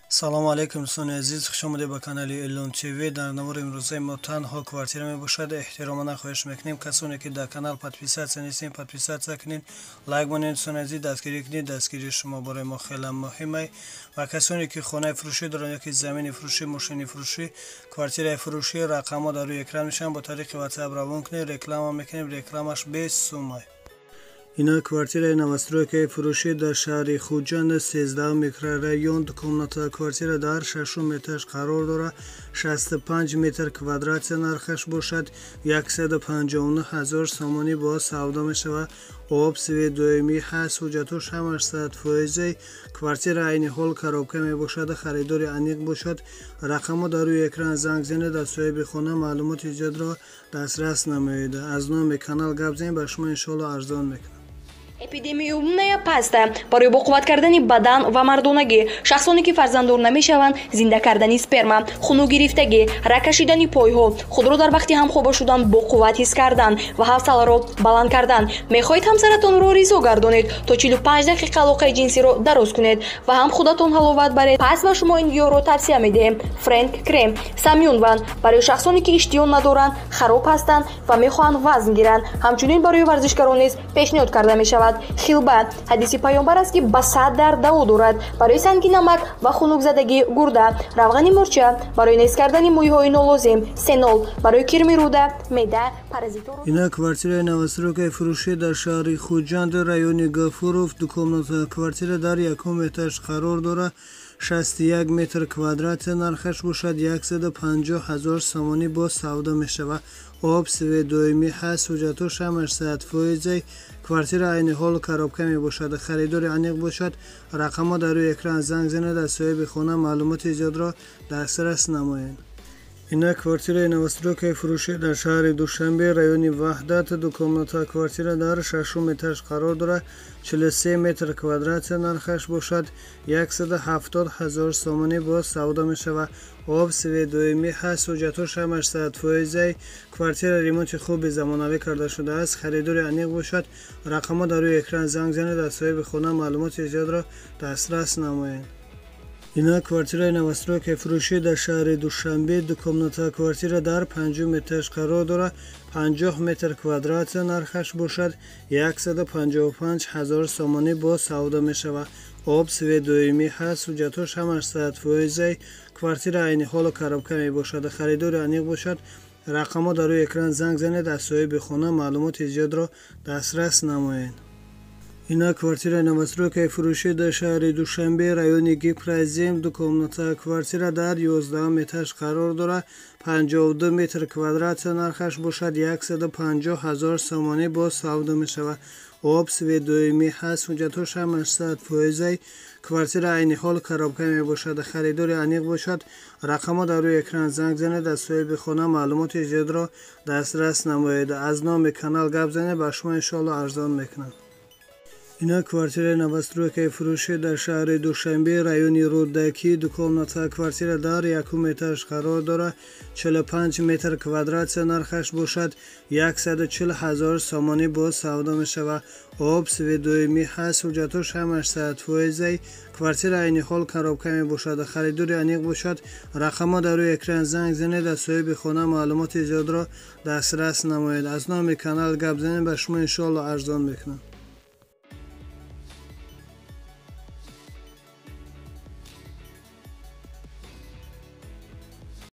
салому алейкум дӯстони азиз, хушомадед ба канали Elon TV. дар навори имрӯзаи мо танҳо квартира мебошад. эҳтиромона хоҳиш мекунем касоне ки дар канал подписатсия нестем, подписатсия кунед, лайк монед. дӯстони азиз, дастгирӣ кунед. дастгирии шумо бораи мо хеле муҳим аст. ва касоне ки хонаи фурӯшӣ доранд ёки замини фурӯшӣ, мошини фурӯшӣ, квартираи фурӯшӣ, рақамҳо дар рӯи экран мешаванд. бо тариқи WhatsApp равон кунед, реклама мекунем. рекламаш без сум аст. Ина квартираи новостройкаи фурӯшӣ дар шаҳри Хуҷанд 13 микрорайон. Дукомната квартира дар 6 этаж қарор дорад. 65 метр квадратия нархаш бошад. 159,000 сомонӣ бо савдо мешавад. об сви доимӣ ҳаст. ҳуҷҷатош ҳамаш 100%. квартира айни ҳол коробка мебошад. харидори аниқ бошад. рақамҳо дар рӯи экран занг занед. аз соҳиби хона маълумоти зиёдро дастрас намоед. аз номи канал гап занед, ба шумо иншоалло арзон мекунад. Эпидемиумная паста барои боқувват кардани бадан ва мардонагӣ, шахсоне ки фарзанддор намешаванд, зинда кардани сперма, хунукгирифтагӣ, рак кашидани пойҳо, худро дар вақти ҳамхоба шудан боқувват ҳис кардан ва ҳавсаларо баланд кардан. Мехоҳед ҳамсаратонро ризо гардонед то 45 дақиқа алоқаи ҷинсиро дароз кунед ва ҳам худатон ҳаловат баред. Пас ба шумо ин гиёҳро тавсия медиҳем. Фрэнк крем самюнван барои шахсоне ки иштиҳон надоранд, хароб ҳастанд ва мехоҳанд вазн гиранд. ҳамчунин барои варзишгарон низ пешниҳод карда мешавад. Хилба ҳадиси пайғамбар аст ки ба 100 дар даво дорад. барои санги намак ва хунукзадагӣ гурда, равғани мурча, барои нест кардани мӯйҳои нолозим, сенол, барои кирми рӯда, меъда, паразитор. ина квартираи новостройкаи фурӯшӣ дар шаҳри Хуҷанд, райони Гафуров. дукомната квартира дар 1 этаж қарор дорад. 61 метр квадратия нархаш бошад. 150,000 сомонӣ бо савдо мешавад. об сви доимӣ ҳаст. ҳуҷҷатош ҳамаш 100%. квартира айни ҳол коробка мебошад. харидори аниқ бошад. рақамҳо дар рӯи экран занг занед. аз соҳиби хона маълумоти зиёдро дастрас намоед. ина квартираи новостройкаи фурӯшӣ дар шаҳри Душанбе, райони Ваҳдат. дукомната квартира дар 6 этаж қарор дорад. 43 метр квадратия нархаш бошад. 170,000 сомонӣ бо савдо мешавад. об сви доимӣ ҳаст. ҳуҷҷатош ҳамаш 100%. квартира ремонти хуби замонавӣ карда шудааст. харидори аниқ бошад. рақамҳо дар рӯи экран занг занед. аз соҳиби хона маълумоти зиёдро дастрас намоед. ина квартираи новостройкаи фурӯшӣ дар шаҳри Душанбе. дукомната квартира дар 5 этаж қарор дорад. 50 метр квадратия нархаш бошад. 155,000 сомонӣ бо савдо мешавад. об сви доимӣ ҳаст. ҳуҷҷатош ҳамаш 100%. квартира айни ҳол коробка мебошад. харидори аниқ бошад. рақамҳо дар рӯи экран занг занед. аз соҳиби хона маълумоти зиёдро дастрас намоед. ина квартираи новостройкаи фурӯшӣ дар шаҳри Душанбе, райони Гипразем. дукомната квартира дар 11 этаж қарор дорад. 52 метр квадратия нархаш бошад. 150,000 сомонӣ бо савдо мешавад. об сви доимӣ ҳаст. ҳуҷҷатош ҳамаш 100%. квартира айни ҳол коробка мебошад. харидори аниқ бошад. рақамҳо дар рӯи экран занг занед. аз соҳиби хона маълумоти зиёдро дастрас намоед. аз номи канал гап занед, ба шумо иншоалло арзон мекунад. ина квартираи новостройкаи фурӯшӣ дар шаҳри Душанбе, райони Рӯдакӣ. дукомната квартира дар 1 этаж қарор дорад. 45 метр квадратия нархаш бошад. 140,000 сомонӣ бо савдо мешавад. об сви доимӣ ҳаст. ҳуҷҷатош ҳамаш 100%. квартира айни ҳол коробка мебошад. харидори аниқ бошад. рақамҳо дар рӯи экран занг занед. аз соҳиби хона маълумоти зиёдро дастрас намоед. аз номи канал гап занед, ба шумо иншоалло арзон мекунад.